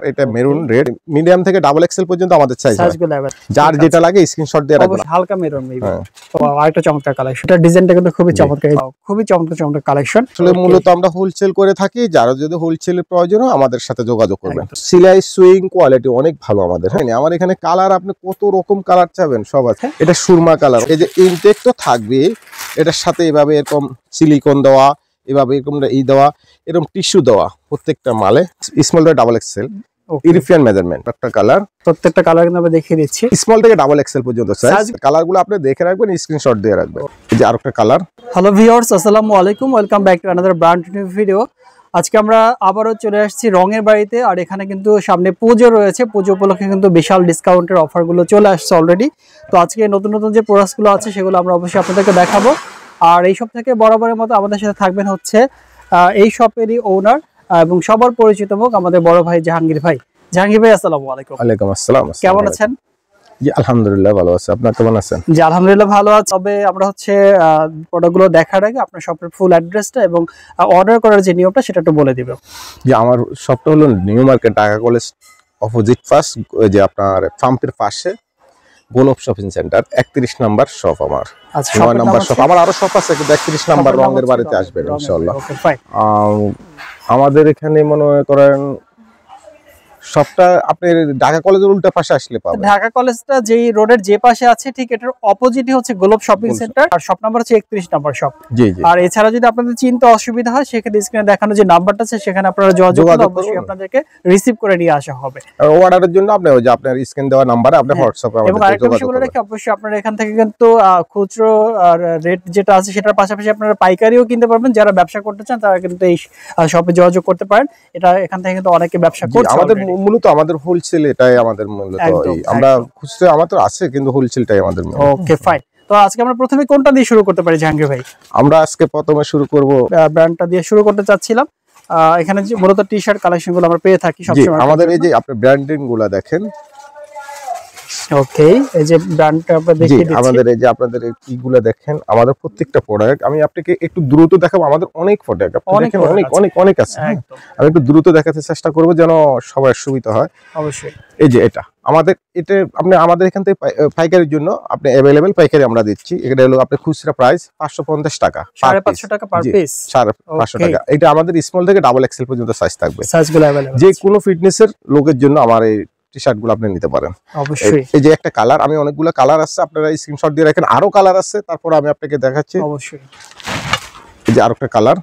এটা maroon red medium থেকে double Excel পর্যন্ত আমাদের সাইজ যার যেটা লাগে স্ক্রিনশট দিয়ে রাখবেন। হালকা মেরুন মেবি আরেকটা চমৎকার কালেকশন, এটা ডিজাইনটা কিন্তু খুবই চমৎকার, খুবই চমৎকার কালেকশন। আসলে মূলত আমরা হোলসেল করে থাকি, যারা যদি হোলসেলের প্রয়োজন হয় আমাদের সাথে যোগাযোগ করবেন। সিলাই সুইং কোয়ালিটি অনেক ভালো আমাদের। হ্যাঁ, আমার এখানে কালার আপনি কত রকম কালার চাবেন সব আছে। এটা সুরমা কালার, এই যে ইনটেক তো থাকবে, এটার সাথে এভাবে এরকম সিলিকন দেওয়া, এভাবে এরকম দেওয়া, এরকম টিস্যু দেওয়া প্রত্যেকটা মালে। স্মল থেকে ডাবল এক্সেল ইউরোপিয়ান মেজারমেন্ট একটা কালার, প্রত্যেকটা কালার কিন্তু আমরা দেখিয়ে দিচ্ছি স্মল থেকে ডাবল এক্সেল পর্যন্ত সাইজ। কালারগুলো আপনি দেখে রাখবেন, স্ক্রিনশট দিয়ে রাখবেন। এই যে আরেকটা কালার। হ্যালো ভিউয়ার্স, আসসালামু আলাইকুম, welcome back to another brand new video. আজকে আমরা আবারও চলে আসছি রঙের বাড়িতে, আর এখানে কিন্তু সামনে পুজো রয়েছে। পুজো উপলক্ষে কিন্তু বিশাল ডিসকাউন্টের অফারগুলো চলে আসছে অলরেডি। তো আজকে নতুন নতুন যে প্রোডাক্টগুলো আছে সেগুলো আমরা অবশ্যই আপনাদেরকে দেখাবো। আর এই সব থেকে বরাবরের মতো আমাদের সাথে থাকবেন হচ্ছে এই শপেরই ওনার এবং সবার পরিচিত মুখ আমাদের বড় ভাই জাহাঙ্গীর ভাই। জাহাঙ্গীর ভাই আসসালামু আলাইকুম। ওয়ালাইকুম আসসালাম, কেমন আছেন? জি আলহামদুলিল্লাহ ভালো আছি, আপনি কেমন আছেন? জি আলহামদুলিল্লাহ ভালো আছি। তবে আমরা হচ্ছে প্রোডাক্টগুলো দেখার আগে আপনার শপের ফুল অ্যাড্রেসটা এবং অর্ডার করার যে নিয়মটা সেটা একটু বলে দিবেন। জি আমার শপটা হলো new market Dhaka college opposite first, যে আপনার পাম্পের পাশে গোলপ শপিং সেন্টার 31 নাম্বার শপ আমার। আচ্ছা 9 নাম্বার শপ আমার, আরো শপ আছে কিন্তু 31 নাম্বার রঙের বাড়িতে আসবেন ইনশাআল্লাহ। আমাদের এখানে মনে করেন শপটা আপনি ঢাকা কলেজের উল্টা পাশে আসলে পাবেন। ঢাকা কলেজটা যেই রোডের যে পাশে আছে ঠিক এটার অপোজিটই হচ্ছে গোলপ শপিং সেন্টার, আর শপ নাম্বার হচ্ছে 31 নাম্বার শপ। জি জি। আর এছাড়া যদি আপনাদের চিন্তা অসুবিধা হয় সেক্ষেত্রে স্ক্রিনে দেখানো যে নাম্বারটা আছে সেখানে আপনারা যোগাযোগ করলে অবশ্যই আপনাদেরকে রিসিভ করে নিয়ে আসা হবে। আর অর্ডারের জন্য আপনি ওই যে আপনার স্ক্রিন দেওয়া নাম্বারে আপনি হোয়াটসঅ্যাপে আমাদের এবং আরেকটা বিষয় বলে রাখি, অবশ্যই আপনারা এখান থেকে কিন্তু খুচরো আর রেট যেটা আছে সেটার পাশাপাশি আপনারা পাইকারিও কিনতে পারবেন। যারা ব্যবসা করতে চান তারা কিন্তু এই শপে যোগাযোগ করতে পারেন। এটা এখান থেকে কিন্তু অনেকে ব্যবসা করছে। আমাদের মূলত আমাদের হোলসেল এটাই আমাদের মূলত, আমরা খুচরা আমাদের আছে কিন্তু হোলসেলটাই আমাদের। Okay fine. তো আজকে আমরা প্রথমে কোনটা দিয়ে শুরু করতে পারি জাহাঙ্গীর ভাই? আমরা আজকে প্রথমে শুরু করব ব্র্যান্ডটা দিয়ে শুরু করতে চাচ্ছিলাম। এখানে যে মূলত টি-শার্ট কালেকশনগুলো আমরা পেয়ে থাকি সবসময়। আমাদের এই যে আপনি ব্র্যান্ডিং গুলো দেখেন। ওকে, এই যে ব্র্যান্ডটা আমরা দেখিয়ে দিচ্ছি। আমাদের এই যে আপনাদের এইগুলো দেখেন, আমাদের প্রত্যেকটা প্রোডাক্ট আমি আপনাকে একটু দ্রুত দেখাবো। আমাদের অনেক প্রোডাক্ট আপনি দেখেন, অনেক আছে। আমি একটু দ্রুত দেখাতে চেষ্টা করব যেন সবার সুবিধা হয়। অবশ্যই। এই যে এটা আপনি আমাদের এখান থেকে পাইকারির জন্য আপনি अवेलेबल পাইকারি আমরা দিচ্ছি। এটা হলো আপনার খুচরা প্রাইস 550 টাকা, 550 টাকা পার পিস, 550 টাকা। এটা আমাদের স্মল থেকে ডাবল এক্সেল পর্যন্ত সাইজ থাকবে। সাইজগুলো अवेलेबल যে কোনো ফিটনেসের লোকের জন্য আমার এই টি-শার্ট গুলো আপনি নিতে পারেন। অবশ্যই। এই যে একটা কালার, আমি অনেকগুলো কালার আছে, আপনারা স্ক্রিনশট দিয়ে রাখেন। আরো কালার আছে, তারপর আমি আপনাকে দেখাচ্ছি। অবশ্যই। এই যে আরেকটা কালার।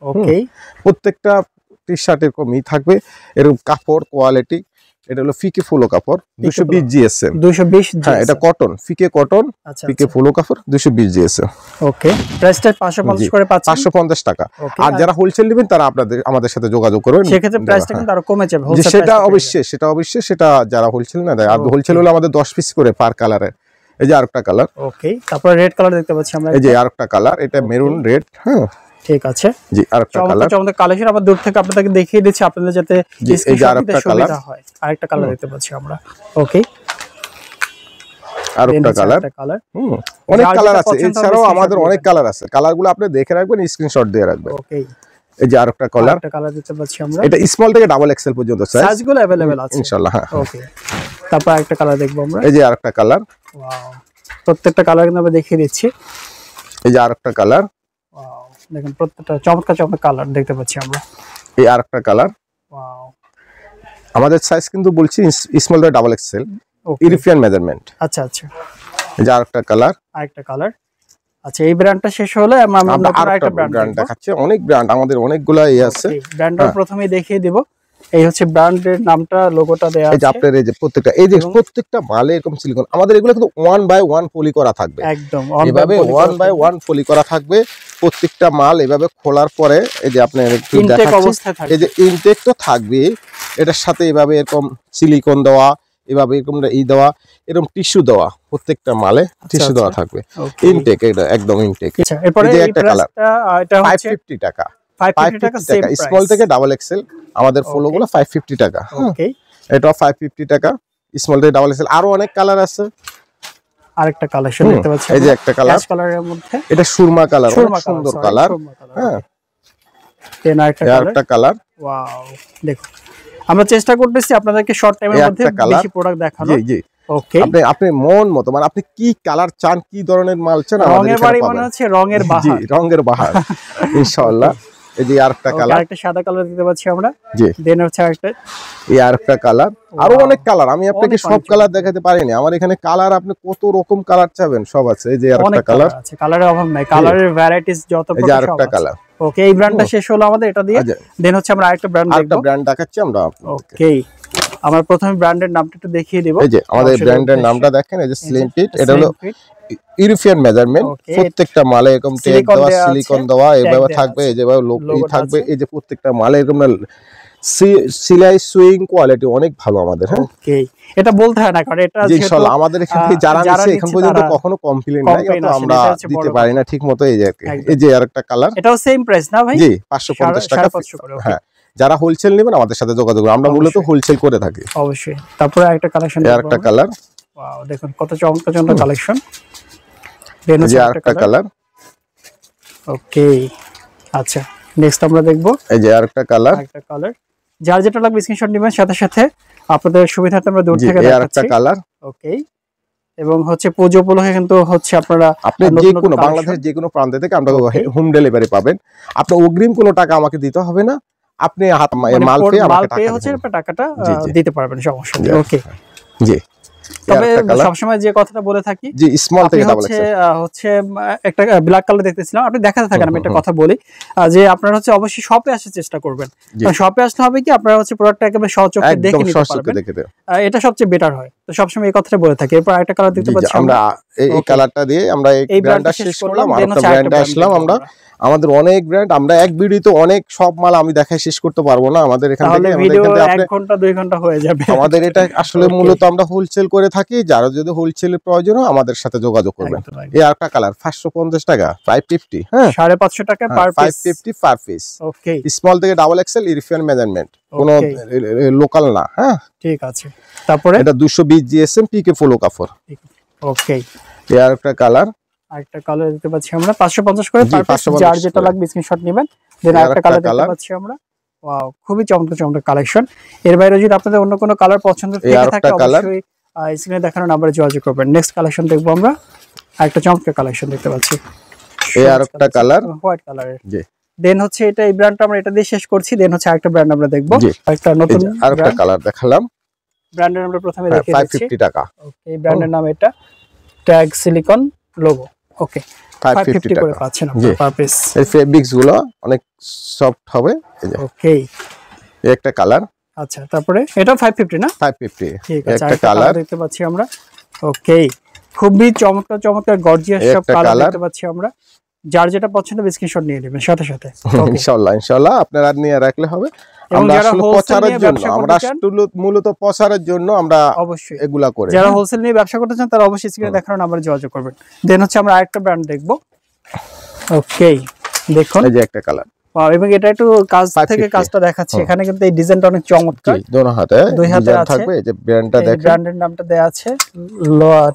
ওকে, প্রত্যেকটা টি-শার্টের কমই থাকবে এরকম কাপড় কোয়ালিটি। এটা হলো ফিকে ফুলো কাপড় 220 জিএসএম। 220 হ্যাঁ, এটা কটন, ফিকে কটন, ফিকে ফুলো কাপড় 220 জিএসএম। ওকে, প্রাইসটা 550 করে পাচ্ছেন। 550 টাকা। আর যারা হোলসেল নেবেন তারা আমাদের সাথে যোগাযোগ করবেন। সেক্ষেত্রে প্রাইসটা কিন্তু আরো কমে যাবে। সেটা অবশ্যই সেটা যারা হোলসেল না দেয়। আর হোলসেল হলে আমাদের 10 পিস করে পার কালারে। এই যে আরেকটা কালার। ওকে, তারপর রেড কালার দেখতে পাচ্ছি আমরা। এই যে আরেকটা কালার, এটা মেরুন রেড। হ্যাঁ ঠিক আছে। জি আরেকটা কালার। চমৎকার কালেকশন আবার দূর থেকে আপনাদেরকে দেখিয়ে দিচ্ছি আপনাদের যাতে স্ক্রিনশট দিতে সুবিধা হয়। আরেকটা কালার দেখতে পাচ্ছি আমরা। ওকে, আরেকটা কালার। অনেক কালার আছে, এছাড়াও আমাদের অনেক কালার আছে। কালারগুলো আপনি দেখে রাখবেন, স্ক্রিনশট দিয়ে রাখবেন। ওকে, এই যে আরেকটা কালার। একটা কালার দেখতে পাচ্ছি আমরা। এটা স্মল থেকে ডাবল এক্সেল পর্যন্ত সাইজগুলো अवेलेबल আছে ইনশাআল্লাহ। হ্যাঁ ওকে, তারপর আরেকটা কালার দেখব আমরা। এই যে আরেকটা কালার। ওয়াও, প্রত্যেকটা কালার কিন্তু আমরা দেখিয়ে দিচ্ছি। এই যে আরেকটা কালার। ওয়াও, দেখেন প্রত্যেকটা চমৎকার কালার দেখতে পাচ্ছি আমরা। এই আরেকটা কালার। ওয়াও, আমাদের সাইজ কিন্তু বলছি স্মল থেকে ডাবল এক্সেল ইউরোপিয়ান মেজারমেন্ট। আচ্ছা আচ্ছা। এই যে আরেকটা কালার। আরেকটা কালার। আচ্ছা, এই ব্র্যান্ডটা শেষ হলে আমরা আরেকটা ব্র্যান্ড দেখাচ্ছি। অনেক ব্র্যান্ড আমাদের অনেকগুলো আছে। ব্র্যান্ডটা প্রথমেই দেখিয়ে দেব। এই হচ্ছে ব্র্যান্ডের নামটা, লোগোটা দেয়া আছে। এই যে আপনার এই যে প্রত্যেকটা মালে এরকম সিলিকন। আমাদের এগুলো কিন্তু 1 বাই 1 পলি করা থাকবে। একদম এভাবে 1 বাই 1 পলি করা থাকবে। প্রত্যেকটা মাল এভাবে খোলার পরে এই যে আপনার একটু দেখাচ্ছি, এই যে ইনটেক তো থাকবে, এটার সাথে এভাবে এরকম সিলিকন দেওয়া, এভাবে এরকম দেওয়া, এরকম টিস্যু দেওয়া, প্রত্যেকটা মালে টিস্যু দেওয়া থাকবে। ইনটেক, এটা একদম ইনটেক। আচ্ছা, এরপরে এই একটা কালার, এটা হচ্ছে 550 টাকা। 550 টাকা স্মল থেকে ডাবল এক্সেল। আমাদের ফলো গুলো 550 টাকা। ওকে, এটা 550 টাকা স্মল থেকে ডাবল এক্সেল। আরো অনেক কালার আছে। আরেকটা কালেকশন দেখতে পাচ্ছি। এই যে একটা কালার, কালারের মধ্যে এটা সুরমা কালার, সুন্দর কালার। হ্যাঁ, দেন আরেকটা কালার। ওয়াও, দেখো আমরা চেষ্টা করতেছি আপনাদেরকে শর্ট টাইমের মধ্যে বেশি প্রোডাক্ট দেখানো। জি জি ওকে, আপনি মন মতো মানে আপনি কি কালার চান, কি ধরনের মাল চান, রঙের বাড়ি মানে হচ্ছে রঙের বাহার। জি রঙের বাহার ইনশাআল্লাহ। এই যে আরেকটা কালার, আরেকটা সাদা কালার দিতে পাচ্ছি আমরা। জি দেন হচ্ছে আরেকটা, এই আরেকটা কালার, আরো অনেক কালার। আমি আপনাকে সব কালার দেখাতে পারিনি, আমার এখানে কালার আপনি কত রকম কালার চাবেন সব আছে। এই যে আরেকটা কালার আছে, কালারের অভাব নাই, কালারের ভ্যারাইটিস যত প্রকার। এই যে আরেকটা কালার। ওকে, এই ব্র্যান্ডটা শেষ হলো আমাদের এটা দিয়ে। দেন হচ্ছে আমরা আরেকটা ব্র্যান্ড দেখব, আরেকটা ব্র্যান্ড দেখাচ্ছি আমরা। ওকে, আমরা প্রথমে ব্র্যান্ডের নামটা একটু দেখিয়ে দেব। এই যে আমাদের ব্র্যান্ডের নামটা দেখেন, এই যে স্লিম ফিট। এটা হলো ইউরোপিয়ান মেজারমেন্ট। প্রত্যেকটা মালে এরকম ট্যাগ দেওয়া, সিলিকন দেওয়া, এইভাবে থাকবে, এই যেভাবে লোগো থাকবে। এই যে প্রত্যেকটা মালে এরকম সিলাই সুইং কোয়ালিটি অনেক ভালো আমাদের। হ্যাঁ, ওকে, এটা বলতে হয় না, কারণ এটা ইনশাআল্লাহ আমাদের এখানে যারা নিছে এখন পর্যন্ত কখনো কমপ্লেইন নাই, তো আমরা দিতে পারি না ঠিকমতো। এই যে আরেকটা কালার, এটাও সেম প্রাইস না ভাই? জি 550 টাকা। হ্যাঁ, যারা হোলসেল নেবেন আমাদের সাথে যোগাযোগ করুন, আমরা মূলত হোলসেল করে থাকি। অবশ্যই। তারপরে আরেকটা কালেকশন, আরেকটা কালার। ওয়াও, দেখুন কত চমৎকার কালেকশন। এই আরেকটা কালার। ওকে, আচ্ছা, নেক্সট আমরা দেখব এই যে আরেকটা কালার। আরেকটা কালার, যার যেটা লাগবে স্ক্রিনশট নেবেন, সাথে সাথে আপনাদের সুবিধার্থে আমরা দূর থেকে দেখাচ্ছি। আরেকটা কালার। ওকে, এবং হচ্ছে পুজো উপলক্ষে কিন্তু হচ্ছে আপনারা আপনি যে কোনো বাংলাদেশের যে কোনো প্রান্ত থেকে আমরা হোম ডেলিভারি পাবেন। আপনি অগ্রিম কোনো টাকা আমাকে দিতে হবে না, আপনি মাল পেয়ে আমাকে টাকাটা দিতে পারবেন, সমস্যা নেই। ওকে, জি। তবে সবসময় যে কথাটা বলে থাকি, জি স্মল থেকে ডাবল এক্সেল হচ্ছে একটা ব্ল্যাক কালার দেখতেছিলাম, আপনি দেখাতে থাকেন, আমি একটা কথা বলি যে আপনারা হচ্ছে অবশ্যই শপে আসার চেষ্টা করবেন। শপে আসলে হবে কি, আপনারা হচ্ছে প্রোডাক্টটা একেবারে সচক্ষে দেখে নিতে পারবেন, এটা সবচেয়ে বেটার হয়। তো সবসময় এই কথাটা বলে থাকি। এরপর আরেকটা কালার দিতে পাচ্ছি আমরা, এই কালারটা দিয়ে আমরা এই ব্র্যান্ডটা শেষ করলাম। আরেকটা ব্র্যান্ডে আসলাম আমরা। আমাদের অনেক ব্র্যান্ড, আমরা এক ভিডিওতে অনেক সব মাল আমি দেখাই শেষ করতে পারবো না। আমাদের এখান থেকে ভিডিও 1 ঘন্টা 2 ঘন্টা হয়ে যাবে। আমাদের এটা আসলে মূলত আমরা হোলসেল করে থাকি, যারা যদি হোলসেলের প্রয়োজন হয় আমাদের সাথে যোগাযোগ করবেন। এই আরেকটা কালার 550 টাকা, 550। হ্যাঁ, 550 টাকা পার পিস, 550 পার পিস। ওকে, স্মল থেকে ডাবল এক্সেল, ইউরোপিয়ান মেজারমেন্ট, কোনো লোকাল না। হ্যাঁ, ঠিক আছে। তারপরে এটা 220 জিএসএম পিকে ফলো কাপড়। ওকে, এই আরেকটা কালার। আরেকটা কালার দিতে পাচ্ছি আমরা 550 করে পার পিস, যার যেটা লাগবে স্ক্রিনশট নেবেন। দেন আরেকটা কালার দিতে পাচ্ছি আমরা। ওয়াও, খুবই চমৎকার কালেকশন। এর বাইরে যদি আপনাদের অন্য কোনো কালার পছন্দ থেকে থাকে, অবশ্যই স্ক্রিনে দেখানো নম্বরে যোগাযোগ করবেন। নেক্সট কালেকশন দেখবো আমরা। আরেকটা চমৎকার কালেকশন দেখতে পাচ্ছি, এই আরেকটা কালার, হোয়াইট কালারের। জি, দেন হচ্ছে এটা, এই ব্র্যান্ডটা আমরা এটা দিয়ে শেষ করছি। দেন হচ্ছে আরেকটা ব্র্যান্ড আমরা দেখবো, একটা নতুন আরেকটা কালার দেখালাম। ব্র্যান্ডের আমরা প্রথমে দেখিয়ে দিচ্ছি, 550 টাকা। ওকে, এই ব্র্যান্ডের নাম এটা ট্যাগ সিলিকন লোগো। ওকে, 550 করে পাচ্ছেন আপনারা পার পিস। এই ফেব্রিক্স গুলো অনেক সফট হবে। এই যে ওকে, এই একটা কালার। আচ্ছা, তারপরে এটা 550 না? 550। ঠিক আছে, একটা কালার দেখতে পাচ্ছি আমরা। ওকে, খুবই চমৎকার গর্জিয়াস সব কালার দেখতে পাচ্ছি আমরা। যার যেটা পছন্দ স্ক্রিনশট নিয়ে নেবেন সাথে সাথে। ইনশাআল্লাহ আপনারা নিয়ে রাখলে হবে। আমরা আসলে প্রচারের জন্য, আমরা মূলত প্রচারের জন্য আমরা অবশ্যই এগুলা করি। যারা হোলসেল নিয়ে ব্যবসা করতে চান তারা অবশ্যই স্ক্রিনে দেখানো নাম্বারে যোগাযোগ করবেন। দেন হচ্ছে আমরা আরেকটা ব্র্যান্ড দেখব। ওকে, দেখুন এই যে একটা কালার। ওয়াও, এবং এটা একটু কাজ থেকে কাজটা দেখাচ্ছে। এখানে কিন্তু এই ডিজাইনটা অনেক চমৎকার। দুই হাতে থাকবে। এই যে ব্র্যান্ডটা দেখেন, ব্র্যান্ডের নামটা দেয়া আছে,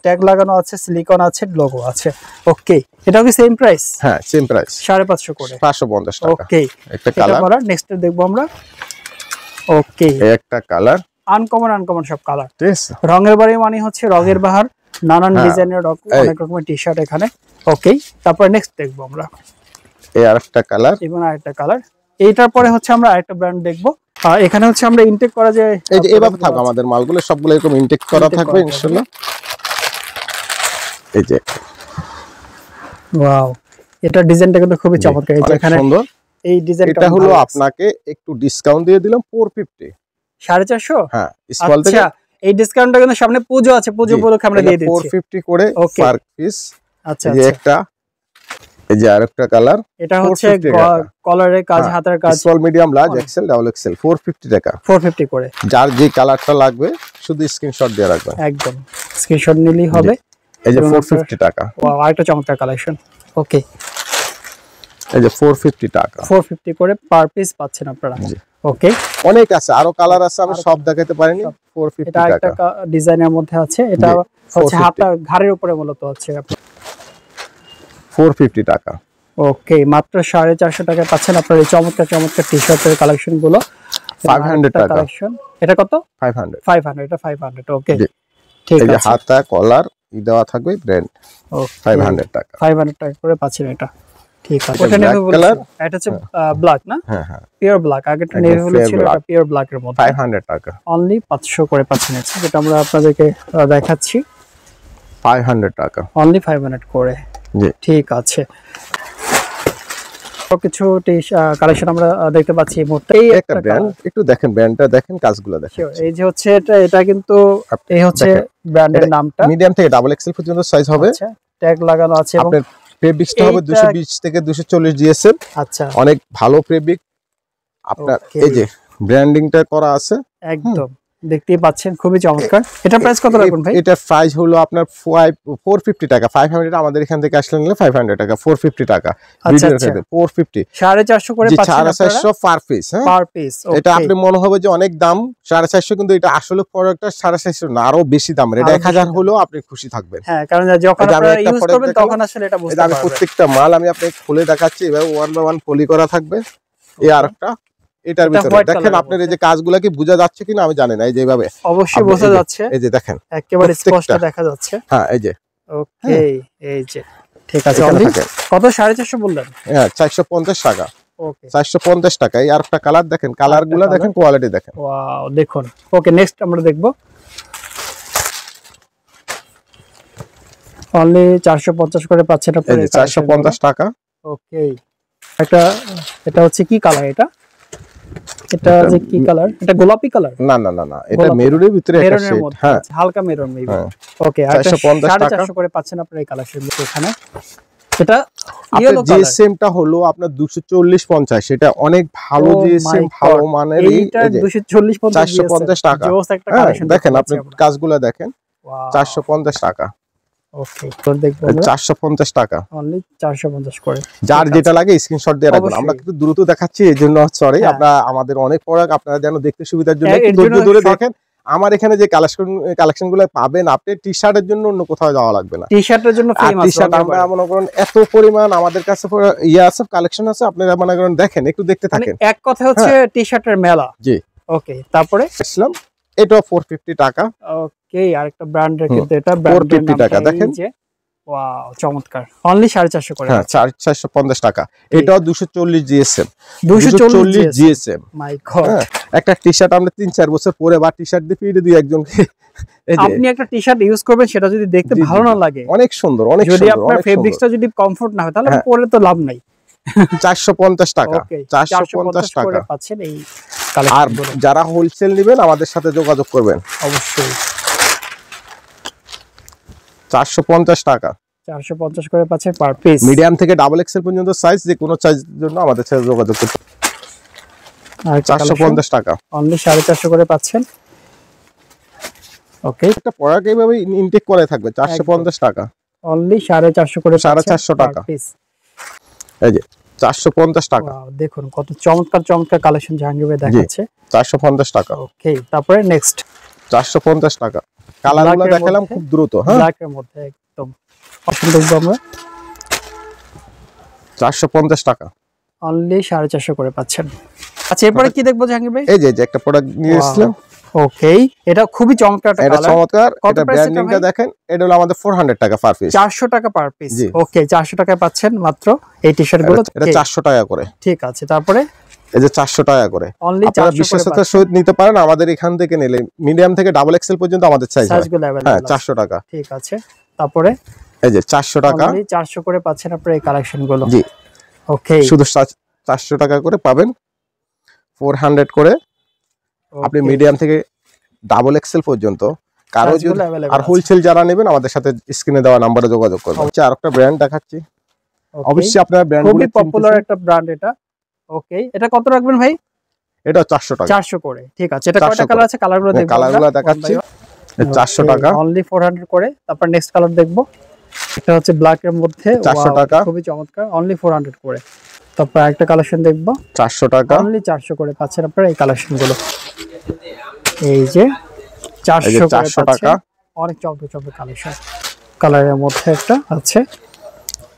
ট্যাগ লাগানো আছে, সিলিকন আছে, লোগো আছে। ওকে, এটাও কি সেম প্রাইস? হ্যাঁ, সেম প্রাইস, 550 করে, 550 টাকা। ওকে, একটা কালার। নেক্সট দেখবো আমরা। ওকে, একটা কালার, আনকমন সব কালার। ঠিক আছে, রঙের বাড়ি মানে হচ্ছে রঙের বাহার, নানান ডিজাইনের অনেক রকমের টি-শার্ট এখানে। ওকে, তারপর নেক্সট দেখবো আমরা। এই আরেকটা কালার, এবং আরেকটা কালার। এইটার পরে হচ্ছে আমরা আরেকটা ব্র্যান্ড দেখবো। এখানে হচ্ছে আমরা ইনটেক করা যায়, এই যে এভাবে থাকবে আমাদের মালগুলো, সবগুলো এরকম ইনটেক করা থাকবে ইনশাআল্লাহ। এই যে ওয়াও, এটা ডিজাইনটা কিন্তু খুবই চমৎকার। এই যে এখানে সুন্দর এই ডিজাইনটা, এটা হলো আপনাকে একটু ডিসকাউন্ট দিয়ে দিলাম 450, 450। হ্যাঁ, স্মল থেকে। আচ্ছা, এই ডিসকাউন্টটা কিন্তু সামনে পুজো আছে, পুজো উপলক্ষে আমরা দিয়ে দিচ্ছি 450 করে পার পিস। আচ্ছা, এই একটা, এই যে আরেকটা কালার, এটা হচ্ছে কলারের কাজ, হাতের কাজ, small medium large XL double XL, 450 টাকা, 450 করে। যার যে কালারটা লাগবে শুধু স্ক্রিনশট দিয়ে রাখবেন, একদম স্ক্রিনশট নিলেই হবে। এই যে 450 টাকা। ওয়াও, আরেকটা চমৎকার কালেকশন। ওকে, এই যে 450 টাকা, 450 করে পার পিস পাচ্ছেন আপনারা। ওকে, অনেক আছে, আরো কালার আছে, আমি সব দেখাতে পারিনি। 450 টাকা। এটা একটা ডিজাইনের মধ্যে আছে, এটা হচ্ছে হাতা ঘাড়ের উপরে মূলত আছে। 450 টাকা। ওকে, মাত্র 450 টাকায় পাচ্ছেন আপনারা এই চমৎকার টি-শার্টের কালেকশন গুলো। 500 টাকা কালেকশন। এটা কত? 500 500, এটা 500। ওকে, ঠিক এই যে আছে। হাতা কলার দেওয়া থাকবে ব্র্যান্ড। ওকে, 500 টাকা 500 টাকা করে পাচ্ছেন এটা। ঠিক আছে। এটা ওটা নেভি black color? বলছেন, এটা হচ্ছে ব্ল্যাক না? হ্যাঁ হ্যাঁ পিওর ব্ল্যাক। আগেটা একদম নেভি pure ছিল, black। এটা পিওর ব্ল্যাক এর মধ্যে। 500 টাকা অনলি 500 করে পাচ্ছেন এটা, যেটা আমরা আপনাদেরকে দেখাচ্ছি। 500 টাকা অনলি 500 করে। জি। ঠিক আছে। কিছু কালেকশন আমরা দেখতে পাচ্ছি এই মুহূর্তে। এই একটা ব্র্যান্ড, একটু দেখেন ব্র্যান্ডটা দেখেন, কাজগুলো দেখেন। এই যে হচ্ছে এটা কিন্তু এই হচ্ছে ব্র্যান্ডের নামটা। মিডিয়াম থেকে ডাবল এক্সেল পর্যন্ত সাইজ হবে। আচ্ছা, ট্যাগ লাগানো আছে এবং আপনার ফেব্রিক্সটা হবে 220 থেকে 240 জিএসএম। আচ্ছা, অনেক ভালো ফেব্রিক। আপনার এই যে ব্র্যান্ডিংটা করা আছে একদম দেখতেই পাচ্ছেন, খুবই চমৎকার। এটা প্রাইস কত রাখবেন ভাই? এটা প্রাইস হলো আপনার 450 টাকা। 500 আমাদের এখান থেকে আসলে নিলে 500 টাকা, 450 টাকা ভিডিওর ক্ষেত্রে 450। 450 করে পাচ্ছেন আপনারা 450 পার পিস। হ্যাঁ, পার পিস। এটা আপনি মনে হবে যে অনেক দাম 450, কিন্তু এটা আসলে প্রোডাক্টটা 450 না, আরো বেশি দাম। এটা 1000 হলেও আপনি খুশি থাকবেন। হ্যাঁ, কারণ যখন আপনারা ইউজ করবেন তখন আসলে এটা বুঝতে পারবেন। আমি প্রত্যেকটা মাল আমি আপনাকে খুলে দেখাচ্ছি, এভাবে 1 বাই 1 পলি করা থাকবে। এই আরেকটা এটার ভিতরে দেখেন, আপনার এই যে কাজগুলো কি বোঝা যাচ্ছে কিনা আমি জানি না। এই যে এইভাবে অবশ্যই বোঝা যাচ্ছে, এই যে দেখেন একেবারে স্পষ্ট দেখা যাচ্ছে। হ্যাঁ, এই যে ওকে, এই যে ঠিক আছে। কত? 450 বললেন? হ্যাঁ, 450 টাকা। ওকে, 450 টাকা। এই আরেকটা কালার দেখেন, কালারগুলো দেখেন, কোয়ালিটি দেখেন। ওয়াও, দেখুন। ওকে, নেক্সট আমরা দেখব। অনলি 450 করে পাচ্ছেন আপনারা। 450 টাকা। ওকে, এটা হচ্ছে কি কালার? এটা যে কি কালার? এটা গোলাপি কালার? না না না না, এটা মেরুনের ভিতরে একটা শেড। হ্যাঁ, হালকা মেরুন মেবি। ওকে, 450 টাকা 450 করে পাচ্ছেন আপনারা এই কালেকশন এখানে। এটা ইয়েলো কালার। জিএসএমটা হলো আপনার 240 50। এটা অনেক ভালো জিএসএম, ভালো মানের। এইটা 240 450 টাকা। জোস একটা কালেকশন। দেখেন আপনি কাজগুলো দেখেন। 450 টাকা। ওকে, তো দেখব 450 টাকা। অনলি 450 করে। যার যেটা লাগে স্ক্রিনশট দিয়ে রাখবেন। আমরা কিন্তু দ্রুত দেখাচ্ছি, এজন্য সরি। আপনারা আমাদের অনেক প্রোডাক্ট আপনারা যেন দেখতে সুবিধার জন্য একটু ধৈর্য ধরে দেখেন। আমার এখানে যে কালেকশনগুলো পাবেন, আপনি টি-শার্টের জন্য অন্য কোথাও যাওয়া লাগবে না। টি-শার্টের জন্য ফেমাস। টি-শার্ট আমরা মনে করেন এত পরিমাণ আমাদের কাছে আছে, কালেকশন আছে, আপনারা মনে করেন দেখেন, একটু দেখতে থাকেন। এক কথা হচ্ছে টি-শার্টের মেলা। জি। ওকে, তারপরে ইসলাম এটা 450 টাকা। ওকে, আরেকটা ব্র্যান্ডের কিন্তু এটা 450 টাকা দেখেন। ওয়াও, চমৎকার। অনলি 450 করে। হ্যাঁ, 450 টাকা। এটাও 240 জিএসএম। 240 জিএসএম। মাই গড। একটা টি-শার্ট আমরা 3-4 বছর পরে বা টি-শার্ট দিয়ে ফিরে দিই একজনকে। আপনি একটা টি-শার্ট ইউজ করবেন, সেটা যদি দেখতে ভালো না লাগে, অনেক সুন্দর, অনেক সুন্দর। যদি আপনার ফেব্রিক্সটা যদি কমফোর্ট না হয়, তাহলে পরে তো লাভ নাই। 450 টাকা। 450 টাকা পাচ্ছেন এই কালেকশন। আর যারা হোলসেল নেবেন আমাদের সাথে যোগাযোগ করবেন অবশ্যই। 450 টাকা। 450 করে পাচ্ছেন পার পিস। মিডিয়াম থেকে ডাবল এক্সেল পর্যন্ত সাইজ, যে কোনো সাইজের জন্য আমাদের সাথে যোগাযোগ করতে। আর 450 টাকা। অনলি 450 করে পাচ্ছেন। ওকে, একটা প্রোডাক্ট এইভাবে ইনটেক করে থাকবে 450 টাকা। অনলি 450 করে 450 টাকা পিস। এই যে 450 টাকা। দেখুন কত চমৎকার চমৎকার কালেকশন জাহাঙ্গীর ভাই দেখাচ্ছে। 450 টাকা। ওকে, তারপরে নেক্সট 450 টাকা। কালারগুলো দেখালাম খুব দ্রুত। হ্যাঁ, ব্ল্যাক এর মধ্যে একদম পছন্দ করব আমরা। 450 টাকা। অনলি 450 করে পাচ্ছেন। আচ্ছা, এরপরে কি দেখবো জাহাঙ্গীর ভাই? এই যে একটা প্রোডাক্ট নিয়ে এসেছিলাম। ওকে, এটা খুবই চমৎকার একটা কালার। এটা চমৎকার। এটা ব্র্যান্ডিংটা দেখেন। এটা হলো আমাদের 400 টাকা পার পিস। 400 টাকা পার পিস। ওকে, 400 টাকায় পাচ্ছেন মাত্র এই টি-শার্ট গুলো। এটা 400 টাকা করে। ঠিক আছে, তারপরে এই যে 400 টাকা করে। অনলি 400 করে বিশ্বস্ততার সহিত নিতে পারেন আমাদের এখান থেকে নিলে। মিডিয়াম থেকে ডাবল এক্সেল পর্যন্ত আমাদের সাইজগুলো अवेलेबल। হ্যাঁ, 400 টাকা। ঠিক আছে, তারপরে এই যে 400 টাকা। অনলি 400 করে পাচ্ছেন আপনারা এই কালেকশন গুলো। জি। ওকে, শুধু 400 টাকা করে পাবেন। 400 করে আপনি মিডিয়াম থেকে ডাবল এক্সেল পর্যন্ত কারো যদি, আর হোলসেল যারা নেবেন আমাদের সাথে স্ক্রিনে দেওয়া নম্বরে যোগাযোগ করবেন। আরেকটা ব্র্যান্ড দেখাচ্ছি। অবশ্যই আপনারা ব্র্যান্ডগুলো খুবই পপুলার একটা ব্র্যান্ড এটা। ওকে, এটা কত রাখবেন ভাই? এটা 400 টাকা। 400 করে। ঠিক আছে, এটা কয়টা কালার আছে? কালারগুলো দেখব। কালারগুলো দেখাচ্ছি। 400 টাকা। অনলি 400 করে। তারপর নেক্সট কালার দেখব। এটা হচ্ছে ব্ল্যাক এর মধ্যে। 400 টাকা। খুবই চমৎকার। অনলি 400 করে। তারপর আরেকটা কালেকশন দেখব। 400 টাকা। অনলি 400 করে পাচ্ছেন আপনারা এই কালেকশন গুলো। এই যে 400 টাকা। অনেক চমৎকার কালেকশন। কালারের মধ্যে একটা আছে।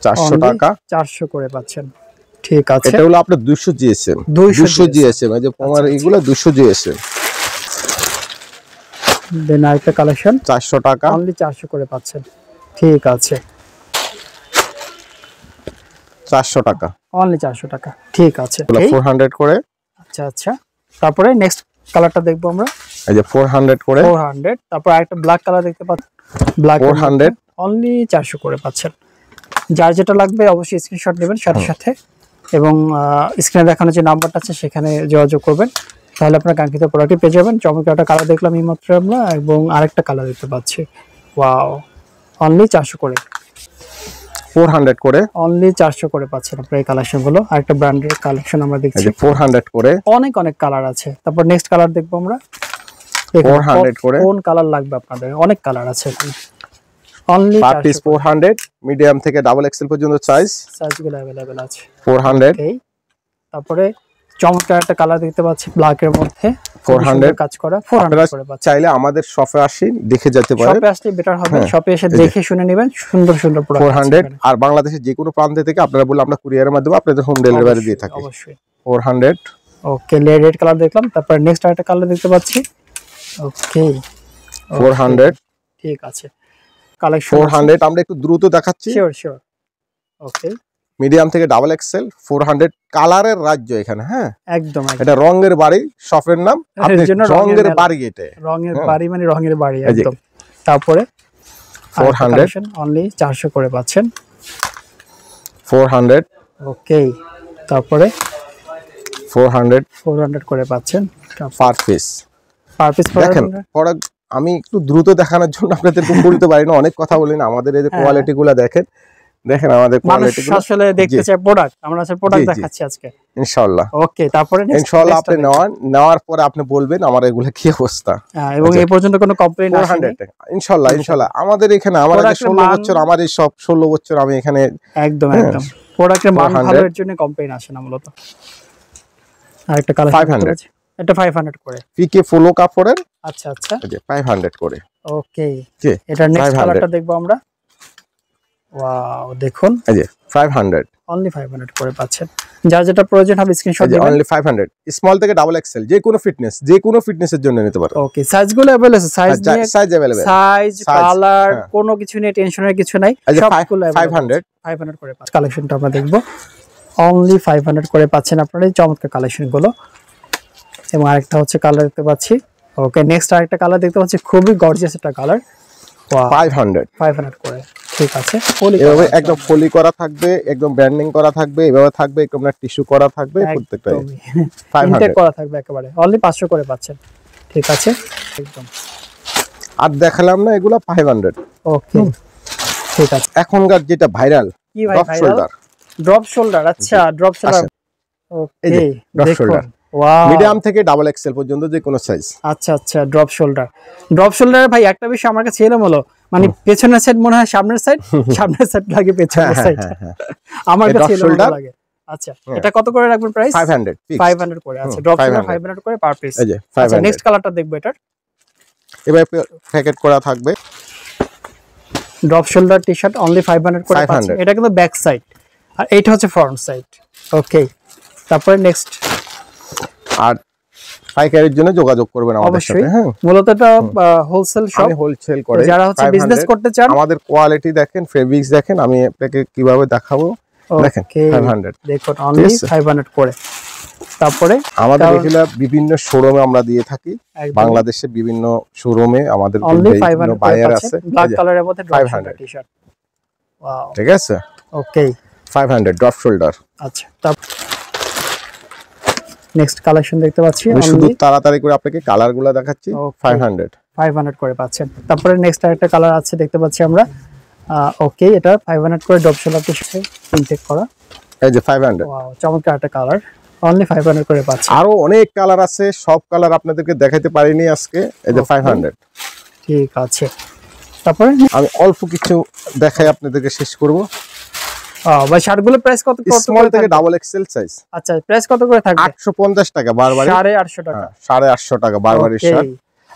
400 টাকা। 400 করে পাচ্ছেন। ঠিক আছে, এটা হলো আপনার 200 জিএসএম, 200 জিএসএম, এই যে পোমার এগুলো 200 জিএসএম। দেন আরেকটা কালেকশন 400 টাকা, অনলি 400 করে পাচ্ছেন। ঠিক আছে, 400 টাকা, অনলি 400 টাকা। ঠিক আছে, 400 করে। আচ্ছা আচ্ছা, তারপরে নেক্সট কালারটা দেখবো আমরা, এই যে 400 করে, 400। তারপর আরেকটা ব্ল্যাক কালার দেখতে পাচ্ছেন, ব্ল্যাক 400, অনলি 400 করে পাচ্ছেন। যার যেটা লাগবে অবশ্যই স্ক্রিনশট নেবেন সাথে সাথে, এবং স্ক্রিনে দেখানো যে নাম্বারটা আছে সেখানে যোগাযোগ করবেন, তাহলে আপনার কাঙ্ক্ষিত প্রোডাক্টটি পেয়ে যাবেন। চমৎকার একটা কালার দেখলাম এই মাত্র আমরা, এবং আরেকটা কালার দেখতে পাচ্ছি। ওয়াও, অনলি 400 করে, 400 করে, অনলি 400 করে পাচ্ছেন আপনার এই কালেকশনগুলো। আরেকটা ব্র্যান্ডের কালেকশন আমরা এই দেখছি, যে 400 করে, অনেক অনেক কালার আছে। তারপর নেক্সট কালার দেখবো আমরা, 400 করে। কোন কালার লাগবে আপনাদের? অনেক কালার আছে এখানে, অনলি পার পিস 400, মিডিয়াম থেকে ডাবল এক্সেল পর্যন্ত সাইজগুলো अवेलेबल আছে। 400। ওকে, তারপরে চমৎকার একটা কালার দেখতে পাচ্ছি ব্ল্যাক এর মধ্যে, 400 কাজ করা, 400 করে পাচ্ছেন। চাইলে আমাদের শপে আসেন, দেখে যেতে পারেন। শপে আসলে বেটার হবে, হ্যাঁ, শপে এসে দেখে শুনে নেবেন, সুন্দর সুন্দর প্রোডাক্ট 400। আর বাংলাদেশের যে কোনো প্রান্ত থেকে আপনারা বললে আমরা কুরিয়ারের মাধ্যমে আপনাদের হোম ডেলিভারি দিয়ে থাকি। অবশ্যই 400। ওকে, রেড কালার দেখলাম, তারপর নেক্সট আরেকটা কালার দেখতে পাচ্ছি। ওকে, 400। ঠিক আছে, কালেকশন 400 আমরা একটু দ্রুত দেখাচ্ছি। Sure sure. ওকে, মিডিয়াম থেকে ডাবল এক্সেল 400, কালারের রাজ্য এখানে। হ্যাঁ, একদম একদম, এটা রঙের বাড়ি, শপের নাম আপনি জন্য রঙের বাড়ি, এটা রঙের হ্যাঁ। বাড়ি মানে রঙের বাড়ি এই যে একদম। তারপরে 400, অনলি 400 করে পাচ্ছেন। 400, ওকে, তারপরে 400 400 করে পাচ্ছেন পার পিস। Per piece. দেখেন প্রোডাক্ট আমি একটু দ্রুত দেখানোর জন্য আপনাদেরকে বলতে পারি না, অনেক কথা বলি না। আমাদের এই যে কোয়ালিটি গুলা দেখেন, দেখেন আমাদের কোয়ালিটি গুলো আসলে দেখতে চাই প্রোডাক্ট, আমরা আসলে প্রোডাক্ট দেখাচ্ছি আজকে ইনশাআল্লাহ। ওকে, তারপরে ইনশাআল্লাহ আপনি নেওয়ার পরে আপনি বলবেন আমার এগুলা কি অবস্থা। এবং এই পর্যন্ত কোনো কমপ্লেইন আসেনি? 400 টাকা ইনশাআল্লাহ। ইনশাআল্লাহ আমাদের এখানে আমার 16 বছর, আমার এই সব 16 বছর আমি এখানে একদম একদম প্রোডাক্টের মান ভালো এর জন্য কমপ্লেইন আসে না মূলত। আরেকটা কালার 500, এটা 500 করে, পিকে ফলো কাপড়ের। আচ্ছা আচ্ছা, এই যে 500 করে। ওকে, এটা নেক্সট কালারটা দেখবো আমরা। ওয়াও, দেখুন এই যে 500, অনলি 500 করে পাচ্ছেন। যার যেটা প্রয়োজন হবে স্ক্রিনশট দিবেন। অনলি 500, স্মল থেকে ডাবল এক্সেল, যে কোনো ফিটনেসের জন্য নিতে পারো। ওকে, সাইজগুলো अवेलेबल আছে, সাইজ अवेलेबल, সাইজ কালার কোনো কিছু নেই, টেনশনের কিছু নাই, সবগুলো 500 করে পাচ্ছেন। কালেকশনটা আমরা দেখবো, অনলি 500 করে পাচ্ছেন আপনারা এই চমৎকার কালেকশনগুলো। এবং আরেকটা হচ্ছে কালার দেখতে পাচ্ছি। ওকে, নেক্সট আরেকটা কালার দেখতে পাচ্ছি, খুবই গর্জিয়াস একটা কালার। 500 করে, ঠিক আছে। এভাবে একদম ফলি করা থাকবে, একদম ব্র্যান্ডিং করা থাকবে, এভাবে থাকবে, একদম না টিস্যু করা থাকবে, প্রত্যেকটা 500 করা থাকবে একেবারে, অনলি 500 করে পাচ্ছেন। ঠিক আছে, একদম। আর দেখালাম না এগুলা 500। ওকে, ঠিক আছে। এখনকার যেটা ভাইরাল, কি ভাই ভাইরাল? Drop shoulder. আচ্ছা, ড্রপ শোল্ডার। ওকে, ড্রপ শোল্ডার, ওয়াও, মিডিয়াম থেকে ডাবল এক্সেল পর্যন্ত যে কোনো সাইজ। আচ্ছা আচ্ছা, ড্রপ শোল্ডার। ড্রপ শোল্ডার ভাই একটা বিষয় আমার কাছে এলো হলো, মানে পেছনের সাইড মনে হয় সামনের সাইড, সামনের সাইড লাগে পেছনের সাইড, আমার কাছে এলো লাগে। আচ্ছা, এটা কত করে রাখবেন প্রাইস? 500 করে। আচ্ছা, ড্রপ শোল্ডার 500 করে পার পিস। এই যে আচ্ছা, 500। নেক্সট কালারটা দেখবো, এটার এবারে প্যাকেট করা থাকবে। ড্রপ শোল্ডার টি-শার্ট অনলি 500 করে পাচ্ছেন। এটা কিন্তু ব্যাক সাইড আর এইটা হচ্ছে ফ্রন্ট সাইড। ওকে, তারপরে নেক্সট। আর পাইকারির জন্য যোগাযোগ করবেন আমাদের সাথে। হ্যাঁ, মূলত এটা হোলসেল শপ, আমি হোলসেল করে, যারা হচ্ছে বিজনেস করতে চান। আমাদের কোয়ালিটি দেখেন, ফেব্রিক্স দেখেন, আমি আপনাকে কিভাবে দেখাবো দেখেন। 500 দেখুন, অনলি 500 করে। তারপরে আমাদের এগুলা বিভিন্ন শোরুমে আমরা দিয়ে থাকি, বাংলাদেশে বিভিন্ন শোরুমে আমাদের বিভিন্ন বায়ার আছে। ব্ল্যাক কালারের মধ্যে ড্রপ শোল্ডার টি-শার্ট। ওয়াও, ঠিক আছে। ওকে, 500 ড্রপ শোল্ডার। আচ্ছা, তারপর নেক্সট কালেকশন দেখতে পাচ্ছি। আমি শুধু তাড়াতাড়ি করে আপনাকে কালারগুলো দেখাচ্ছি। 500 করে পাচ্ছেন। তারপরে নেক্সট আরেকটা কালার আছে দেখতে পাচ্ছি আমরা। ওকে, এটা 500 করে ড্রপ শোল্ডার টি-শার্ট ইনটেক করা। এই যে 500। ওয়াও, চমৎকার একটা কালার, অনলি 500 করে পাচ্ছেন। আরো অনেক কালার আছে, সব কালার আপনাদেরকে দেখাইতে পারিনি আজকে। এই যে 500। ঠিক আছে, তারপরে আমি অল্প কিছু দেখাই আপনাদেরকে শেষ করব। ভাই শার্টগুলো প্রাইস কত? স্মল থেকে ডাবল এক্সেল সাইজ। আচ্ছা, প্রাইস কত করে থাকবে? 850 টাকা বারবার, 850 টাকা। 850 টাকা বারবারের শার্ট।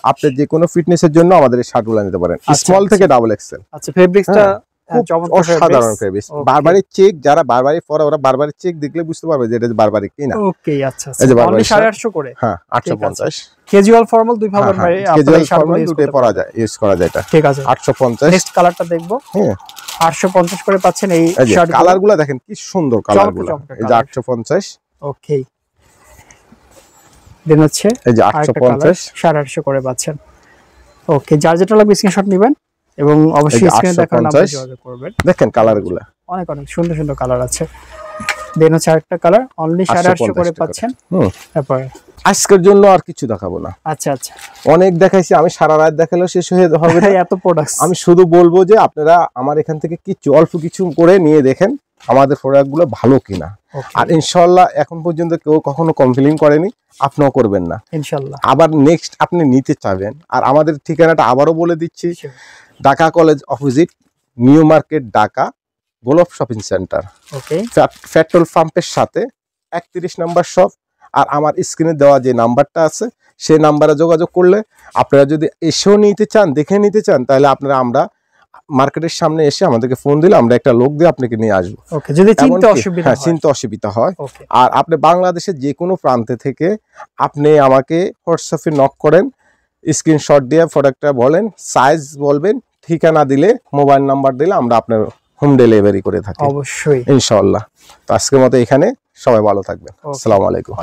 আপনি যে কোনো ফিটনেসের জন্য আমাদের এই শার্টগুলো নিতে পারেন, স্মল থেকে ডাবল এক্সেল। আচ্ছা, ফেব্রিক্সটা অসাধারণ ফেব্রিক। বারবারি চেক যারা বারবারি পরে ওরা বারবারি চেক দেখলে বুঝতে পারবে যে এটা বারবারি কিনা। ওকে আচ্ছা এই যে বারবারি 850 করে। হ্যাঁ 850। ক্যাজুয়াল ফর্মাল দুই ভাবে ক্যাজুয়াল ফর্মাল দুটোই পরা যায়, ইউজ করা যায় এটা। ঠিক আছে 850। নেক্সট কালারটা দেখবো। হ্যাঁ 850 করে পাচ্ছেন এই শার্ট। কালারগুলো দেখেন কি সুন্দর কালারগুলো। এই যে 850। ওকে দেন হচ্ছে এই যে 850 850 করে পাচ্ছেন। ওকে যার যেটা লাগবে স্ক্রিনশট নেবেন এবং অবশ্যই স্ক্রিনে দেখার নাম্বার যোগাযোগ করবেন। দেখেন কালারগুলো অনেক অনেক সুন্দর সুন্দর কালার আছে। দেন হচ্ছে আরেকটা কালার অনলি 850 করে পাচ্ছেন। তারপর আজকের জন্য আর কিছু দেখাবো না। আচ্ছা আচ্ছা অনেক দেখাইছি আমি, সারা রাত দেখালেও শেষ হয়ে হবে না এত প্রোডাক্টস। আমি শুধু বলবো যে আপনারা আমার এখান থেকে কিছু অল্প কিছু করে নিয়ে দেখেন আমাদের প্রোডাক্টগুলো ভালো কিনা। আর ইনশাআল্লাহ এখন পর্যন্ত কেউ কখনো কমপ্লেইন করেনি, আপনিও করবেন না ইনশাআল্লাহ। আবার নেক্সট আপনি নিতে চাবেন। আর আমাদের ঠিকানাটা আবারও বলে দিচ্ছি, Dhaka college opposite, new market, Dhaka, গোলাপ শপিং সেন্টার, ওকে পেট্রোল পাম্পের সাথে 31 নম্বর শপ। আর আমার স্ক্রিনে দেওয়া যে নাম্বারটা আছে সেই নাম্বারে যোগাযোগ করলে আপনারা যদি এসেও নিতে চান, দেখে নিতে চান, তাহলে আপনারা আমরা মার্কেটের সামনে এসে আমাদেরকে ফোন দিলে আমরা একটা লোক দিয়ে আপনাকে নিয়ে আসবো। ওকে যদি চিনতে অসুবিধা হয়, চিনতে অসুবিধা হয়। আর আপনি বাংলাদেশের যে কোনো প্রান্তে থেকে আপনি আমাকে হোয়াটসঅ্যাপে নক করেন, স্ক্রিনশট দিয়ে প্রোডাক্টটা বলেন, সাইজ বলবেন, ঠিকানা দিলে, মোবাইল নাম্বার দিলে আমরা আপনার হোম ডেলিভারি করে থাকি অবশ্যই ইনশাআল্লাহ। তো আজকের মতো এখানে, সবাই ভালো থাকবেন। আসসালামু আলাইকুম।